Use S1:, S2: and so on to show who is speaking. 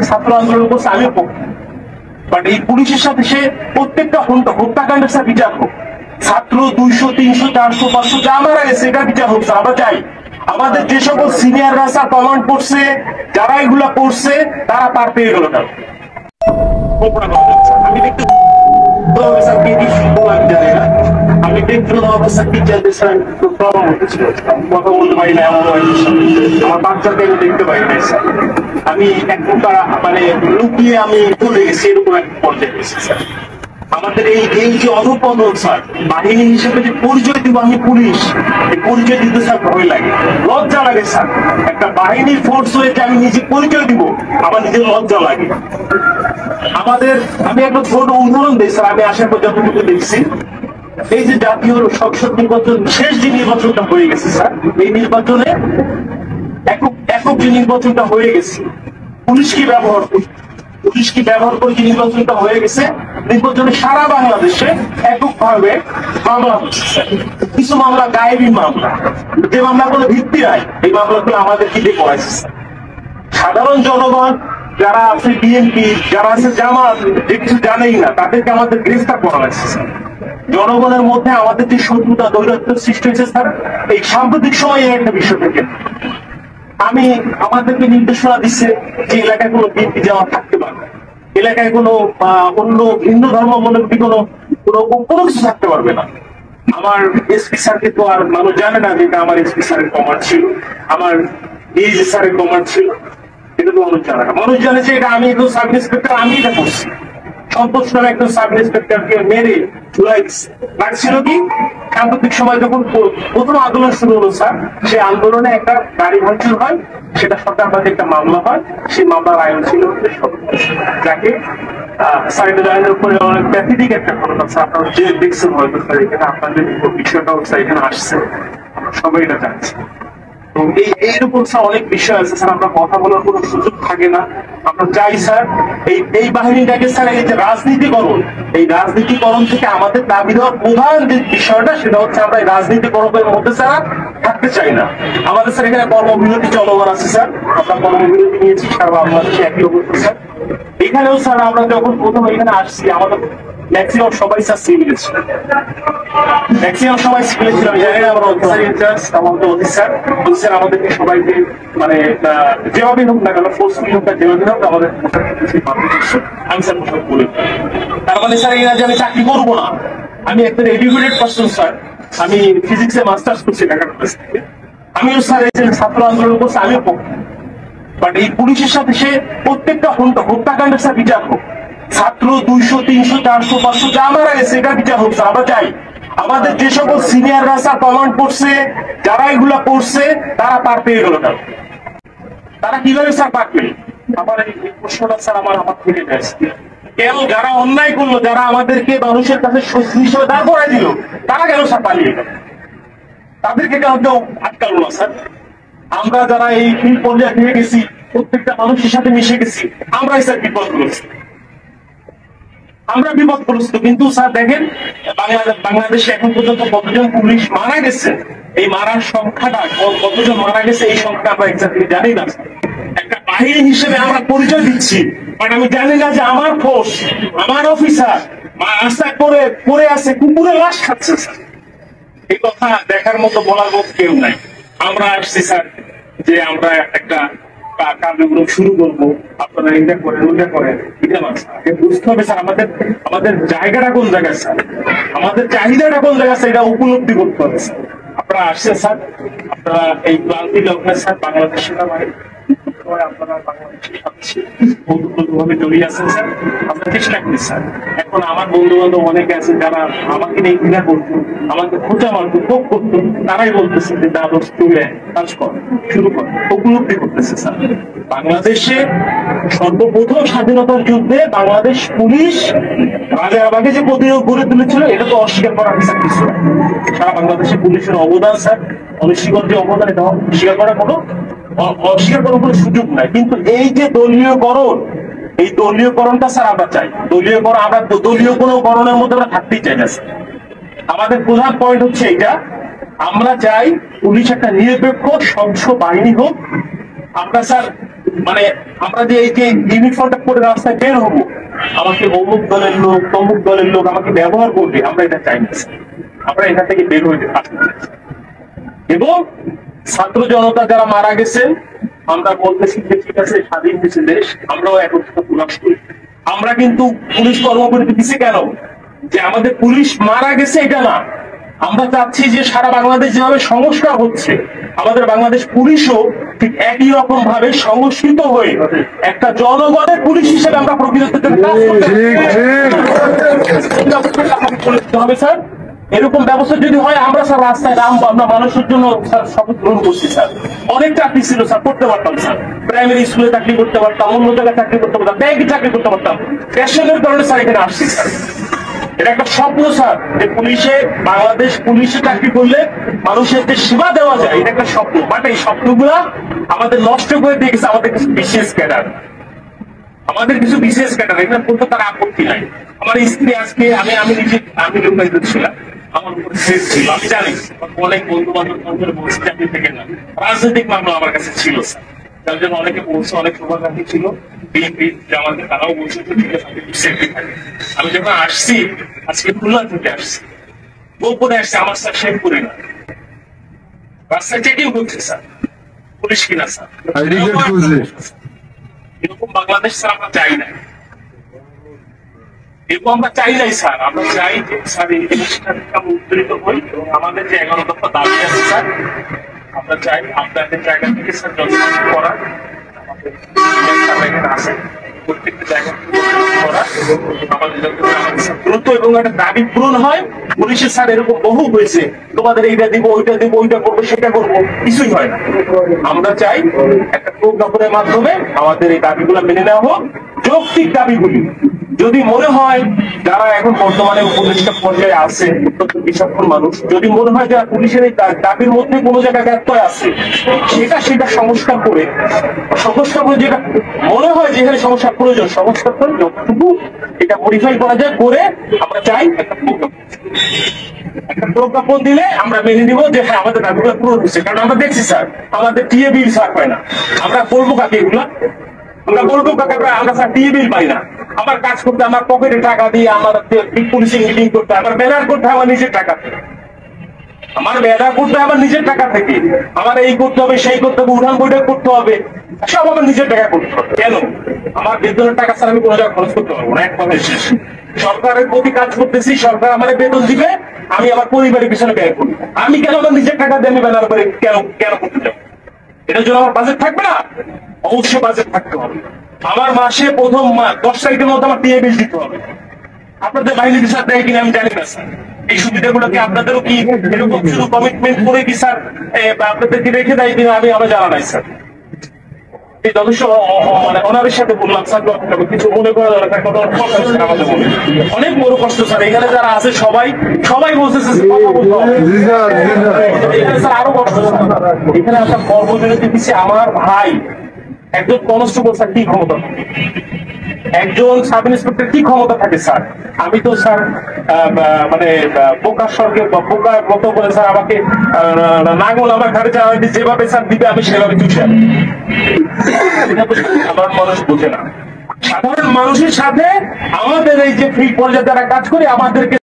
S1: ছাত্র আন্দোলন করছে আমিও পক্ষে, বাট এই পুলিশের সাথে সে প্রত্যেকটা হত্যাকাণ্ডের সাথে বিচার হোক। ছাত্র 200, 300, 400, 500 যা মারা গেছে এটা বিচার হোক। আমরা চাই আমাদের যে সকল সিনিয়ররা স্যার কমান্ড করছে, যারা এগুলা করছে তারা পার পেয়ে গেল। আমি দেখতে জানি না, আমি ব্যক্তিগত অবস্থা কি জানতে চাই, প্রবলেম হচ্ছিল, কথা বলতে পারি না, আমার বাচ্চাকে আমি দেখতে পারি না স্যার। আমি এক প্রকার মানে লুকিয়ে আমি চলে গেছি, এরকম এক পর্যায়ে গেছি স্যার। আমাদের এই যে অনুপদন স্যার, বাহিনী হিসেবে যে পরিচয় দিব আমি পুলিশ, এই পরিচয় দিতে স্যার ভয় লাগে, লজ্জা লাগে স্যার। একটা বাহিনীর ফোর্স হয়ে যে আমি নিজে পরিচয় দিব, আমার নিজের লজ্জা লাগে। আমি একটা ছোট উদাহরণ দিই স্যার, আমি আসার পর যতটুকু দেখছি, এই যে জাতীয় সংসদ নির্বাচন শেষ যে নির্বাচনটা হয়ে গেছে স্যার, এই নির্বাচনে একক যে নির্বাচনটা হয়ে গেছে, পুলিশ কি ব্যবহার করে যে নির্বাচনটা হয়ে গেছে, নির্বাচনে সারা বাংলাদেশে এককভাবে মামলা হচ্ছে। কিছু মামলা গায়েবী মামলা, যে মামলা কোনো ভিত্তি নাই, এই মামলাগুলো আমাদেরকে দিয়ে করাইছে। সাধারণ জনগণ যারা আছে বিএনপি, যারা আছে জামাত, যে কিছু জানেই না, তাদেরকে আমাদের গ্রেফতার করা হয়েছে। জনগণের মধ্যে আমাদের যে শত্রুতা দৈরাত্য সৃষ্টি হয়েছে স্যার, এই সাম্প্রতিক সময়ে একটা বিষয় থেকে আমাদেরকে নির্দেশনা দিচ্ছে যে এলাকায় কোনো বিএনপি যাওয়া থাকতে পারবে, এলাকায় কোনো অন্য ভিন্ন ধর্মাবলম্বী কোনো কিছু থাকতে পারবে না। আমার এসপি স্যারকে তো আর মানুষ জানে না যে আমার এসপি স্যারের কমান্ড ছিল, আমার ডিএজি স্যারের কমান্ড ছিল, এটা তো মানুষ জানে না। মানুষ জানে যে এটা আমি একজন সাব ইন্সপেক্টর, আমি এটা করছি। সন্তোষ নামে একজন সাব ইন্সপেক্টরকে মেরে চুলাই লাগছিল কি সাম্প্রতিক সময় যখন প্রথম আন্দোলন শুরু হলো স্যার, সেই আন্দোলনে একটা গাড়ি ভাঙচুর হয়, সেটা সরকারবাদী একটা মামলা হয়। সেই মামলার আইন ছিল যাকে সাইড লাইনের উপরে অনেক প্যাথেটিক একটা ঘটনা স্যার, আপনারা যে দেখছেন হয়তো স্যার, এখানে আপনাদের বিষয়টাও স্যার এখানে আসছে, আমরা সবাই এটা জানছি। এইরকম স্যার অনেক বিষয় আছে স্যার, আমরা কথা বলার কোনো সুযোগ থাকে না। আমরা চাই স্যার এই বাহিনীটাকে স্যার, এই যে রাজনীতিকরণ, এই রাজনীতিকরণ থেকে আমাদের দাবি দেওয়ার প্রধান যে বিষয়টা, সেটা হচ্ছে আমরা এই রাজনীতিকরণের মধ্যে স্যার থাকতে চাই না। আমাদের স্যার এখানে কর্মবিরতি চলমান আছে স্যার, আমরা কর্মবিরতি নিয়েছি সারা বাংলাদেশে একই অবস্থা স্যার। এখানেও স্যার আমরা যখন প্রথম এখানে আসছি, আমাদের ম্যাক্সিমাম সবাই স্যার সিভিল ছিল, ম্যাক্সিমাম সবাই সিভিল ছিল। আমি জানি না আমার অফিসার ইনচার্জ অফিসার আমাদেরকে সবাইকে মানে যেভাবে হোক না কেন, ফোর্সফুলি হোক না যেভাবে হোক, আমাদের আমি স্যার পোশাক বলে, তার মানে স্যার এরা যে আমি চাকরি করবো না, আমি একটা এডুকেটেড পার্সন স্যার, আমি ফিজিক্সে মাস্টার্স করছি ঢাকা কলেজ থেকে, আমিও স্যার এই যে ছাত্র আন্দোলন করছি আমিও পক্ষে, বাট এই পুলিশের সাথে সে প্রত্যেকটা হত্যাকাণ্ডের সাথে বিচার হোক। ছাত্র 200, 300, 400, 500 যা মারা গেছে এটা বিচার হোক। আমরা চাই আমাদের যে সকল সিনিয়ররা স্যার কমান্ড করছে, যারা এগুলা করছে তারা পার পেয়ে গেল। তারা কিভাবে স্যার পার পেল? আমার এই প্রশ্নটা স্যার আমার থেকে যাচ্ছে, কেন যারা অন্যায় করলো, যারা আমাদেরকে মানুষের কাছে শত্রু হিসেবে দাঁড় করাই দিল, তারা কেন স্যার পালিয়ে গেল? তাদেরকে কেন কেউ আটকালো না স্যার? আমরা যারা এই পর্যায়ে নিয়ে গেছি, প্রত্যেকটা মানুষের সাথে মিশে গেছি, আমরাই স্যার বিপদগ্রস্ত, আমরা বিপদগ্রস্ত। কিন্তু স্যার দেখেন বাংলাদেশে এখন পর্যন্ত কতজন পুলিশ মারা গেছে, এই মারার সংখ্যাটা কতজন মারা গেছে, এই সংখ্যা আমরা এক্সাক্টলি জানি না। একটা বাহিনী হিসেবে আমরা পরিচয় দিচ্ছি, বাট আমি জানি না যে আমার ফোর্স, আমার অফিসার রাস্তায় পড়ে আছে, কুকুরে লাশ খাচ্ছে স্যার। এই কথা দেখার মতো, বলার মতো কেউ নাই। আমরা আসছি স্যার যে আমরা একটা কার্যক্রম শুরু করবো, আপনারা এটা করেন ওইটা করেন, এটা না স্যার, বুঝতে হবে স্যার আমাদের জায়গাটা কোন জায়গায় স্যার, আমাদের চাহিদাটা কোন জায়গায় স্যার, এটা উপলব্ধি করতে হবে স্যার। আপনারা আসছেন স্যার, আপনারা এই ক্লান্তি লগ্নে স্যার বাংলাদেশের আপনারা বাংলাদেশের সাথে বন্ধুভাবে জড়িয়ে আছেন স্যার, আমরা চেষ্টা করি স্যার। এখন আমার বন্ধু বান্ধব অনেকে আছে যারা আমাকে নিয়ে ঘৃণা করতো, আমাকে খোঁচা মারতো, ভোগ করতো, তারাই বলতেছে যে দাদর তুলে কাজ কর, শুরু কর, উপলব্ধি করতেছে স্যার। বাংলাদেশে সর্বপ্রথম স্বাধীনতার যুদ্ধে বাংলাদেশ পুলিশ রাজারবাগে যে প্রতিরোধ গড়ে তুলেছিল, এটা তো অস্বীকার করার কিছু না। সারা বাংলাদেশে পুলিশের অবদান স্যার, অনস্বীকার যে অবদান, এটা অস্বীকার করার কোনো সুযোগ নাই। কিন্তু এই যে দলীয়করণ, এই দলীয়করণটা স্যার আমরা চাই, আমরা দলীয় কোনো করণের মধ্যে আমরা থাকতেই চাই না স্যার। আমাদের প্রধান পয়েন্ট হচ্ছে এইটা, আমরা চাই পুলিশ একটা নিরপেক্ষ স্বচ্ছ বাহিনী হোক। আমরা স্যার মানে আমরা যে এই যে ইউনিফর্মটা পরে রাস্তায় বের হবো, আমাকে অমুক দলের লোক তমুক দলের লোক আমাকে ব্যবহার করবে, আমরা এটা চাই না। আমরা এখান থেকে বের হইতে পারছি। এবং ছাত্র জনতা যারা মারা গেছেন, আমরা বলতেছি যে ঠিক আছে স্বাধীন দেশে দেশ, আমরাও একত্রিত প্রকাশ করি। আমরা কিন্তু পুলিশ কর্মকর্তা দিচ্ছি কেন যে আমাদের পুলিশ মারা গেছে এটা না, আমরা চাচ্ছি যে সারা বাংলাদেশ যেভাবে সংস্কার হচ্ছে, আমাদের বাংলাদেশ পুলিশও ঠিক একই রকম ভাবে সংস্কৃত হয়ে একটা জনগণের পুলিশ হিসেবে আমরা প্রকৃত কাজ করতে হবে স্যার। এরকম ব্যবস্থা যদি হয়, আমরা স্যার রাস্তায় নামবো, আমরা মানুষের জন্য স্যার শপথ গ্রহণ করছি স্যার। অনেক চাকরি ছিল স্যার, করতে পারতাম স্যার, প্রাইমারি স্কুলে চাকরি করতে পারতাম, অন্য জায়গায় চাকরি করতে পারতাম, ব্যাংকে চাকরি করতে পারতাম। প্যাশনের কারণে স্যার এখানে আসছি স্যার। এটা একটা স্বপ্ন স্যার, যে পুলিশে বাংলাদেশ পুলিশে চাকরি করলে মানুষের যে সেবা দেওয়া যায়, এটা একটা স্বপ্ন। বাট এই স্বপ্নগুলা আমাদের নষ্ট করে দিয়ে গেছে আমাদের কিছু বিশেষ ক্যাডার, এটা বলতে তার আপত্তি নাই। আমার স্ত্রী আজকে আমি নিজে লোকায়িত ছিলাম, আমার উপর শেষ ছিল, আমি জানি অনেক বন্ধু বান্ধব বলছি চাকরি থেকে না, রাজনৈতিক মামলা আমার কাছে ছিল স্যার, তার জন্য অনেকে বলছে, অনেক শুভাকাঙ্ক্ষী ছিল বিএনপি জামাতে, তারাও বলছে যে ঠিক আছে সেফটি থাকে। আমি যখন আসছি, আজকে খুলনা থেকে আসছি, গোপনে আসছে, আমার স্যার শেভ করি না, রাস্তায় চেকিং করছে স্যার, পুলিশ কিনা স্যার। এরকম বাংলাদেশ স্যার আমরা চাই না, এরকম আমরা চাই নাই স্যার। আমরা চাই যে স্যার এই জিনিসটা থেকে আমরা উত্তরিত হই, এবং আমাদের যে 11 দফা দাবি আছে স্যার, আমরা চাই আপনাদের জায়গা থেকে স্যার যতটুকু করা আমাদের আছে, প্রত্যেকটা জায়গা করা আমাদের দ্রুত এবং একটা দাবি পূরণ হয়। পুলিশের স্যার এরকম বহু হয়েছে, তোমাদের এইটা দিব, ওইটা দিব, ওইটা করবো, সেটা করবো, কিছুই হয় না। আমরা চাই একটা প্রজ্ঞাপনের মাধ্যমে আমাদের এই দাবিগুলো মেনে নেওয়া হোক। যৌক্তিক দাবিগুলি যদি মনে হয় যারা এখন বর্তমানে উপদেষ্টা পর্যায়ে আছে, অত্যন্ত বিচক্ষণ মানুষ, যদি মনে হয় যারা পুলিশের এই দাবির মধ্যে কোনো জায়গায় ব্যত্যয় আছে, সেটা সংস্কার করে যেটা মনে হয় যে এখানে সমস্যার প্রয়োজন, সংস্কার করে যতটুকু এটা মডিফাই করা যায় করে আমরা চাই একটা প্রজ্ঞাপন দিলে আমরা মেনে নিব যে হ্যাঁ আমাদের দাবিগুলো পূরণ হচ্ছে। কারণ আমরা দেখছি স্যার, আমাদের টিএ বিল স্যার পায় না, আমরা বলবো কাকে এগুলা, আমরা বলবো কাকে, আমরা স্যার টিএ বিল পাই না। আমার কাজ করতে আমার পকেটে টাকা দিয়ে, আমার পুলিশিং মিটিং করতে, আমার ব্যানার করতে আমার নিজের টাকা থেকে, আমার ব্যানার করতে আমার নিজের টাকা থেকে, আমার এই করতে হবে, সেই করতে হবে, উঠান বৈঠক করতে হবে, সব আমার নিজের টাকা করতে হবে। কেন? আমার বেতনের টাকা স্যার আমি কোনো জায়গায় খরচ করতে পারবো না, এক কথায় শেষ। সরকারের প্রতি কাজ করতেছি, সরকার আমার বেতন দিবে, আমি আমার পরিবারের পিছনে ব্যয় করবো। আমি কেন আমার নিজের টাকা দিয়ে আমি ব্যানার করে কেন করতে যাবো? এটার জন্য আমার বাজেট থাকবে না? অবশ্যই বাজেট থাকতে হবে। আমার মাসে প্রথম 10 তারিখের মধ্যে আমার টিএ বিল দিতে হবে। আপনাদের বাহিনী বিচার দেয় কিনা আমি জানি না স্যার। এই সুবিধাগুলো কি আপনাদেরও কি এরকম শুধু কমিটমেন্ট করে কি স্যার আপনাদেরকে রেখে দেয় কিনা আমি জানা নাই স্যার। যথেষ্ট মানে অনারের সাথে বললাম স্যার, কিছু মনে করা দরকার, অনেক বড় কষ্ট স্যার। এখানে যারা আছে সবাই বলছে স্যার আরো কষ্ট। এখানে একটা কর্মবিরতি দিচ্ছে আমার ভাই, একজন কনস্টেবল স্যার কি ক্ষমতা, একজন সাব ইন্সপেক্টর কি ক্ষমতা থাকে স্যার? আমি তো স্যার মানে বোকার স্বর্গে বোকার মতো করে স্যার আমাকে নাঙ্গল আমার ঘাড়ে যেভাবে স্যার দিবে আমি সেভাবে চুষে সাধারণ মানুষ বোঝে না। সাধারণ মানুষের সাথে আমাদের এই যে ফ্রি পর্যায়ে যারা কাজ করে আমাদেরকে